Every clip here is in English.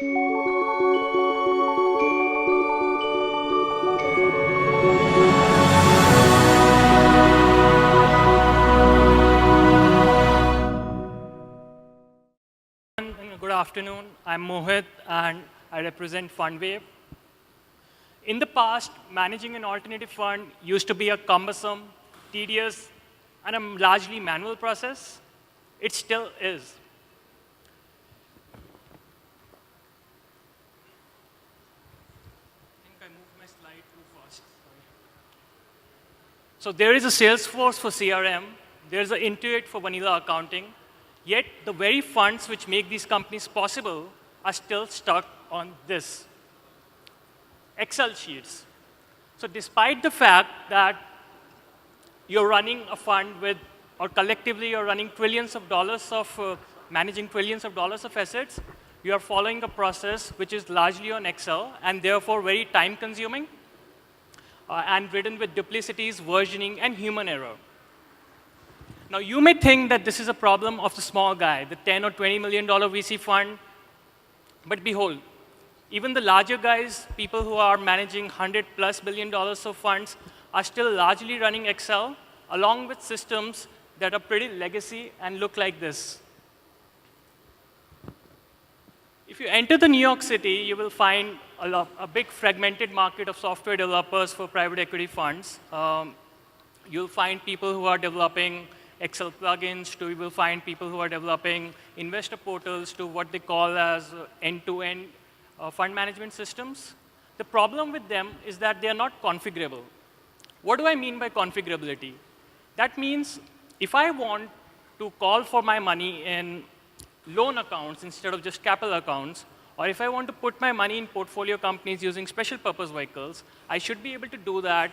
Good afternoon. I'm Mohit, and I represent FundWave. In the past, managing an alternative fund used to be a cumbersome, tedious, and a largely manual process. It still is. I think I moved my slide too fast. Sorry. So there is a Salesforce for CRM. There's an Intuit for vanilla accounting. Yet the very funds which make these companies possible are still stuck on this. Excel sheets. So despite the fact that you're running a fund with, or collectively you're running trillions of dollars of, managing trillions of dollars of assets, you are following a process which is largely on Excel and therefore very time consuming and ridden with duplicities, versioning, and human error. Now, you may think that this is a problem of the small guy, the $10 or $20 million VC fund, but behold, even the larger guys, people who are managing $100+ billion of funds, are still largely running Excel, along with systems that are pretty legacy and look like this. If you enter the New York City, you will find a big fragmented market of software developers for private equity funds. You'll find people who are developing Excel plugins, you will find people who are developing investor portals to what they call as end-to-end fund management systems. The problem with them is that they are not configurable. What do I mean by configurability? That means if I want to call for my money in loan accounts instead of just capital accounts, or if I want to put my money in portfolio companies using special purpose vehicles, I should be able to do that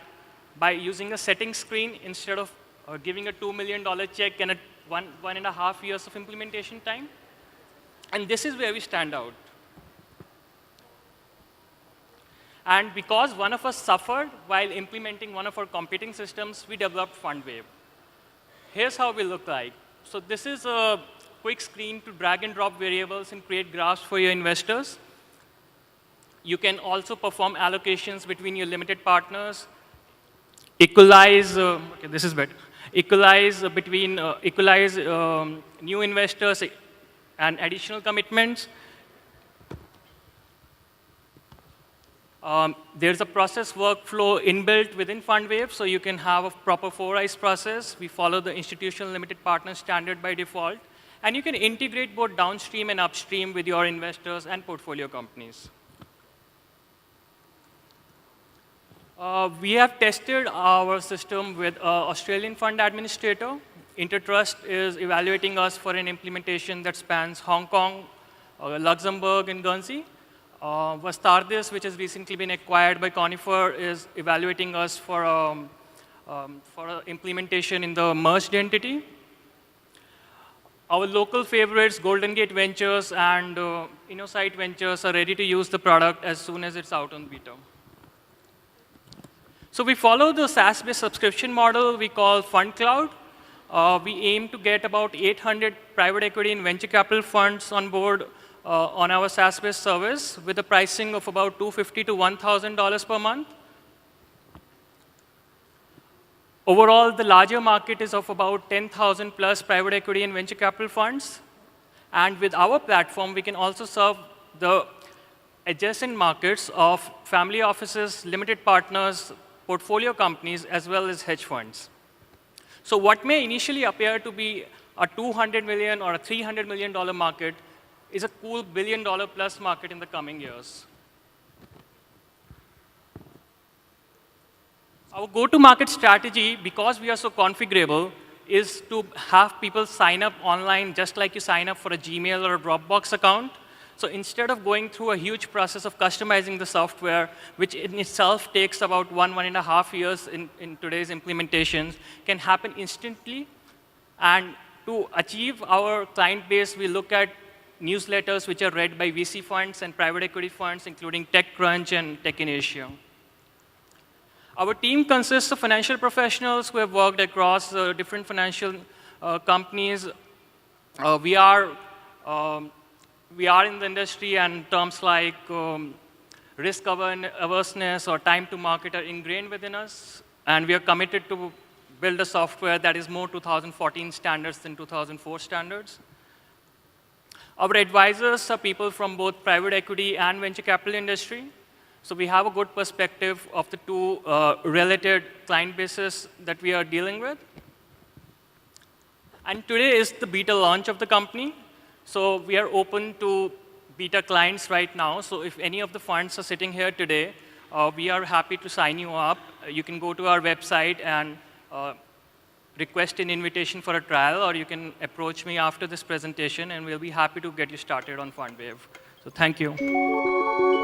by using a settings screen instead of giving a $2 million check and a 1.5 years of implementation time. And this is where we stand out. And because one of us suffered while implementing one of our competing systems, we developed FundWave. Here's how we look like. So this is a quick screen to drag and drop variables and create graphs for your investors. You can also perform allocations between your limited partners, equalize, okay, this is better. Equalize new investors and additional commitments. There's a process workflow inbuilt within FundWave, so you can have a proper 4-eyes process. We follow the institutional limited partner standard by default. And you can integrate both downstream and upstream with your investors and portfolio companies. We have tested our system with an Australian fund administrator. Intertrust is evaluating us for an implementation that spans Hong Kong, Luxembourg, and Guernsey. Vastardis, which has recently been acquired by Conifer, is evaluating us for implementation in the merged entity. Our local favorites, Golden Gate Ventures and InnoSight Ventures, are ready to use the product as soon as it's out on beta. So we follow the SaaS-based subscription model we call FundCloud. We aim to get about 800 private equity and venture capital funds on board on our SaaS-based service with a pricing of about $250 to $1,000 per month. Overall, the larger market is of about 10,000 plus private equity and venture capital funds. And with our platform, we can also serve the adjacent markets of family offices, limited partners, portfolio companies, as well as hedge funds. So what may initially appear to be a $200 million or a $300 million market is a cool $1 billion plus market in the coming years. Our go-to-market strategy, because we are so configurable, is to have people sign up online just like you sign up for a Gmail or a Dropbox account. So instead of going through a huge process of customizing the software, which in itself takes about 1.5 years in today's implementations, can happen instantly. And to achieve our client base, we look at newsletters which are read by VC funds and private equity funds, including TechCrunch and Tech in Asia. Our team consists of financial professionals who have worked across different financial companies. We we are in the industry, and terms like risk averseness or time to market are ingrained within us. And we are committed to build a software that is more 2014 standards than 2004 standards. Our advisors are people from both private equity and venture capital industry. So we have a good perspective of the two related client bases that we are dealing with. And today is the beta launch of the company. So we are open to beta clients right now. So if any of the funds are sitting here today, we are happy to sign you up. You can go to our website and request an invitation for a trial, or you can approach me after this presentation, and we'll be happy to get you started on FundWave. So thank you.